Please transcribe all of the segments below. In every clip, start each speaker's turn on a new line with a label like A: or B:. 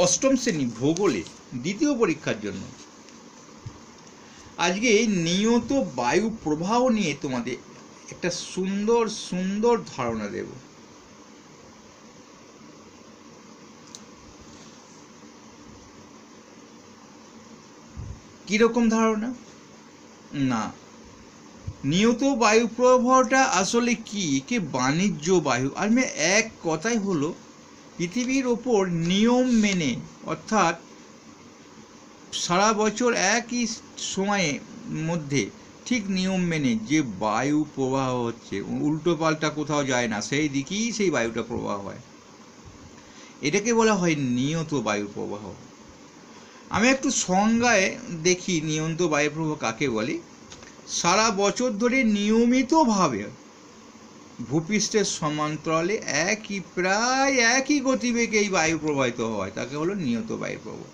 A: অষ্টম শ্রেণী ভূগোলে দ্বিতীয় পরীক্ষার জন্য। আজকে নিয়ত বায়ু প্রবাহ নিয়ে তোমাদের একটা সুন্দর সুন্দর ধারণা দেব। কিরকম ধারণা? না, নিয়ত বায়ু প্রবাহটা আসলে কি? কি বাণিজ্য বায়ু। আর এক কথাই হলো পৃথিবীর ওপর নিয়ম মেনে, অর্থাৎ সারা বছর একই সময়ের মধ্যে ঠিক নিয়ম মেনে যে বায়ু প্রবাহ হচ্ছে, উল্টো পাল্টা কোথাও যায় না, সেই দিকেই সেই বায়ুটা প্রবাহ হয়, এটাকে বলা হয় নিয়ত বায়ু প্রবাহ। আমি একটু সংজ্ঞায় দেখি নিয়ত বায়ু প্রবাহ কাকে বলে। সারা বছর ধরে নিয়মিতভাবে ভূপৃষ্ঠের সমান্তরালে প্রায় একই গতিবেগে এই বায়ু প্রবাহিত হয়, তাকে হলো নিয়ত বায়ু প্রবাহ।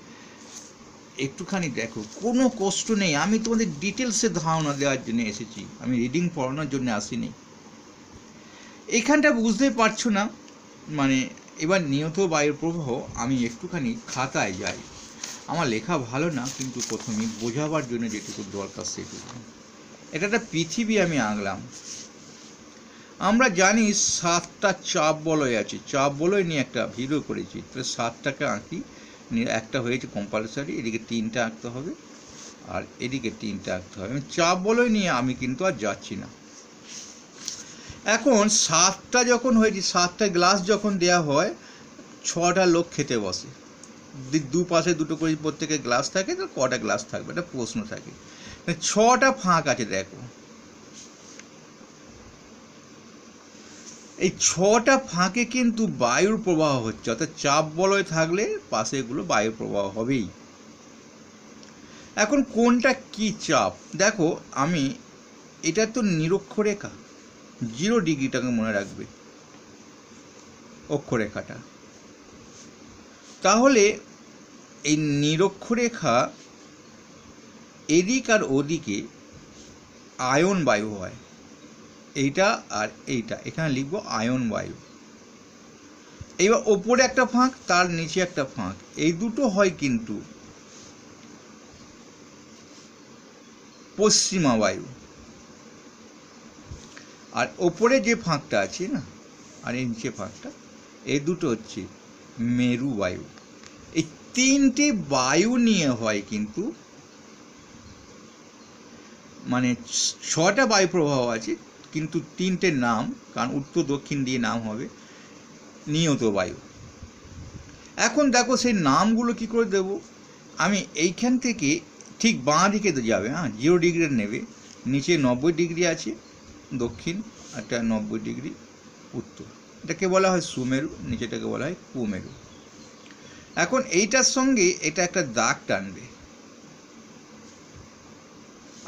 A: একটুখানি দেখো, কোনো কষ্ট নেই, আমি তোমাদের ডিটেলসে ধারণা দেওয়ার জন্য এসেছি, আমি রিডিং পড়ানোর জন্য আসিনি। এখানটা বুঝতে পারছো না মানে এবার নিয়ত বায়ু প্রবাহ আমি একটুখানি খাতায় যাই। আমার লেখা ভালো না, কিন্তু প্রথমে বোঝাবার জন্য যেটুকু দরকার সেটুকু। এটা একটা পৃথিবী আমি আঁকলাম। আমরা জানি 7টা চাপ বলয় আছে, চাপ বলয় নিয়ে একটা ভিডিও করেছি, তো 7টাকে আঁকি। একটা হয়েছে কম্পালসারি, এদিকে 3টা আঁকতে হবে আর এদিকে 3টা আঁকতে হবে। চাপ বলয় নিয়ে আমি কিন্তু আর যাচ্ছি না। এখন 7টা যখন হয়েছে, 7টা গ্লাস যখন দেয়া হয়, 6টা লোক খেতে বসে, দুপাশে দুটো করে প্রত্যেকে গ্লাস থাকে, তো কটা গ্লাস থাকবে এটা প্রশ্ন থাকে। 6টা ফাঁক আছে, দেখো এই 6টা ফাঁকে কিন্তু বায়ুর প্রবাহ হচ্ছে, অর্থাৎ চাপ বলয় থাকলে পাশে এগুলো বায়ুর প্রবাহ হবেই। এখন কোনটা কি চাপ দেখো, আমি এটা তো নিরক্ষরেখা, 0 ডিগ্রিটাকে মনে রাখবে অক্ষরেখাটা। তাহলে এই নিরক্ষরেখা এদিক আর ওদিকে আয়ন বায়ু হয়, এইটা আর এইটা, এখানে লিখবো আয়ন বায়ু। এইবার ওপরে একটা ফাঁক, তার নিচে একটা ফাঁক, এই দুটো হয় কিন্তু পশ্চিমা বায়ু। আর ওপরে যে ফাঁকটা আছে না, আর এই নিচে ফাঁকটা, এই দুটো হচ্ছে মেরু বায়ু। এই 3টে বায়ু নিয়ে হয় কিন্তু, মানে 6টা বায়ু প্রবাহ আছে কিন্তু 3টে নাম, কারণ উত্তর দক্ষিণ দিয়ে নাম হবে নিয়ত বায়ু। এখন দেখো সেই নামগুলো কি করে দেব। আমি এইখান থেকে ঠিক বাঁ দিকে তো যাবে, 0 ডিগ্রি নেবে, নিচে 90 ডিগ্রি আছে দক্ষিণ, একটা 90 ডিগ্রি উত্তর, এটাকে বলা হয় সুমেরু, নিচেটাকে বলা হয় কুমেরু। এখন এইটার সঙ্গে এটা একটা দাগ টানবে,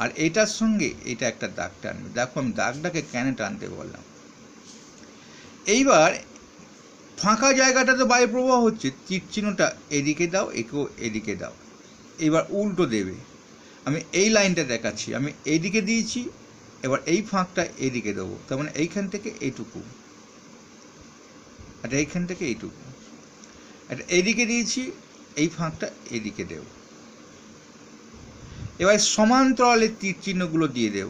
A: আর এটার সঙ্গে এটা একটা দাগ টানবে। দেখো আমি দাগটাকে কেন টানতে বললাম। এইবার ফাঁকা জায়গাটাতে বায়ু প্রবাহ হচ্ছে, তীর চিহ্নটা এদিকে দাও, একেও এদিকে দাও। এবার উল্টো দেবে, আমি এই লাইনটা দেখাচ্ছি, আমি এইদিকে দিয়েছি, এবার এই ফাঁকটা এদিকে দেবো, তার মানে এইখান থেকে এইটুকু, আর এইখান থেকে এইটুকু, এটা এদিকে দিয়েছি, এই ফাঁকটা এদিকে দেব। এবার সমান্তরালে তীর চিহ্নগুলো দিয়ে দেব।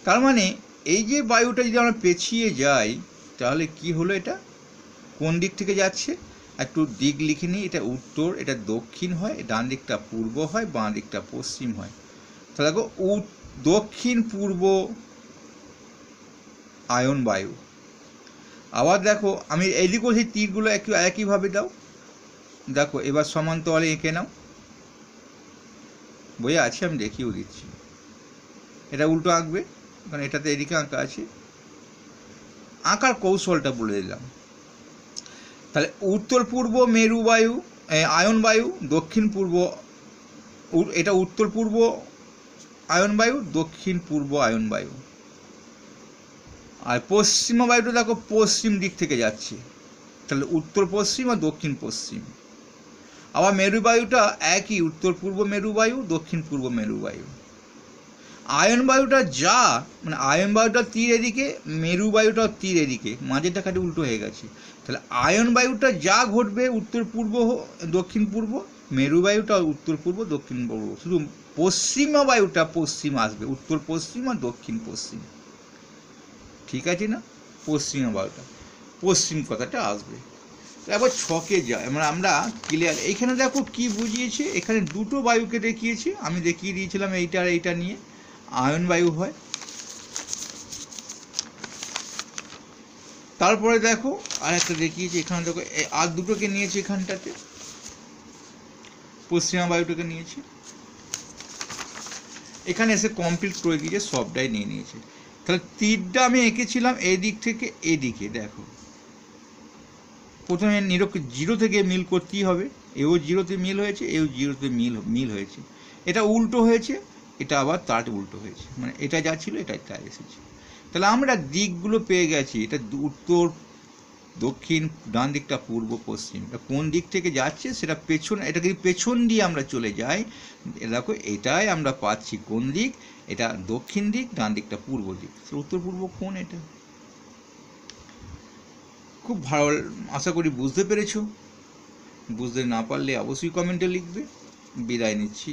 A: তার মানে এই যে বায়ুটা যদি আমরা পেছিয়ে যাই, তাহলে কি হলো, এটা কোন দিক থেকে যাচ্ছে, একটু দিক লিখে নিই। এটা উত্তর, এটা দক্ষিণ হয়, ডান দিকটা পূর্ব হয়, বাঁ দিকটা পশ্চিম হয়। তাহলে দেখো দক্ষিণ পূর্ব আয়ন বায়ু। আবার দেখো আমি এইদিকেও সেই তীরগুলো একইভাবে দাও। দেখো এবার সমান্তরালে এঁকে নাও, বইয়ে আছে, আমি দেখিয়েও দিচ্ছি। এটা উল্টো আঁকবে, কারণ এটাতে এদিকে আঁকা আছে। আঁকার কৌশলটা বলে দিলাম। তাহলে উত্তর পূর্ব মেরু বায়ু, আয়ন বায়ু, দক্ষিণ পূর্ব, এটা উত্তর পূর্ব আয়ন বায়ু, দক্ষিণ পূর্ব আয়ন বায়ু। আর পশ্চিমা বায়ুটা দেখো পশ্চিম দিক থেকে যাচ্ছে, তাহলে উত্তর পশ্চিম আর দক্ষিণ পশ্চিম। আবার মেরু বায়ুটা একই, উত্তর পূর্ব মেরু বায়ু, দক্ষিণ পূর্ব মেরু বায়ু। আয়ন বায়ুটা যা, মানে আয়ন বায়ুটা তীর এদিকে, মেরু বায়ুটা তীর এদিকে, মাঝেরটা খালি উল্টো হয়ে গেছে। তাহলে আয়ন বায়ুটা যা ঘটবে উত্তর পূর্ব দক্ষিণ পূর্ব, মেরু বায়ুটা উত্তর পূর্ব দক্ষিণ পূর্ব, শুধু পশ্চিমা বায়ুটা পশ্চিম আসবে, উত্তর পশ্চিম আর দক্ষিণ পশ্চিম, ঠিক আছে না? পশ্চিমা বায়ুটা পশ্চিম কথাটা আসবে। এবার ছকে যায়, মানে আমরা ক্লিয়ার। এইখানে দেখো কি বুঝিয়েছে, এখানে দুটো বায়ুকে দেখিয়েছে, আমি দেখিয়ে দিয়েছিলাম এইটা আর এইটা নিয়ে আয়ন বায়ু হয়। তারপরে দেখো আর একটা দেখিয়েছি, এখানে দেখো আর দুটোকে নিয়েছে, এখানটাতে পশ্চিমা বায়ুটাকে নিয়েছে, এখানে এসে কমপ্লিট করে দিয়েছে, সবটাই নিয়ে নিয়েছে। তাহলে তীরটা আমি এঁকেছিলাম এই দিক থেকে এদিকে, দেখো প্রথমে জিরো থেকে মিল করতেই হবে, এও জিরোতে মিল হয়েছে, এও জিরোতে মিল হয়েছে, এটা উল্টো হয়েছে, এটা আবার তার উল্টো হয়েছে, মানে এটা যা ছিল এটা তাই এসেছে। তাহলে আমরা দিকগুলো পেয়ে গেছি, এটা উত্তর দক্ষিণ, ডান দিকটা পূর্ব পশ্চিম, এটা কোন দিক থেকে যাচ্ছে সেটা পেছন, এটা যদি পেছন দিয়ে আমরা চলে যাই, দেখো এটাই আমরা পাচ্ছি কোন দিক, এটা দক্ষিণ দিক, ডান দিকটা পূর্ব দিক, উত্তর পূর্ব কোণ এটা। খুব ভালো, আশা করি বুঝতে পেরেছো। বুঝতে না পারলে অবশ্যই কমেন্টে লিখবে। বিদায় নিচ্ছি।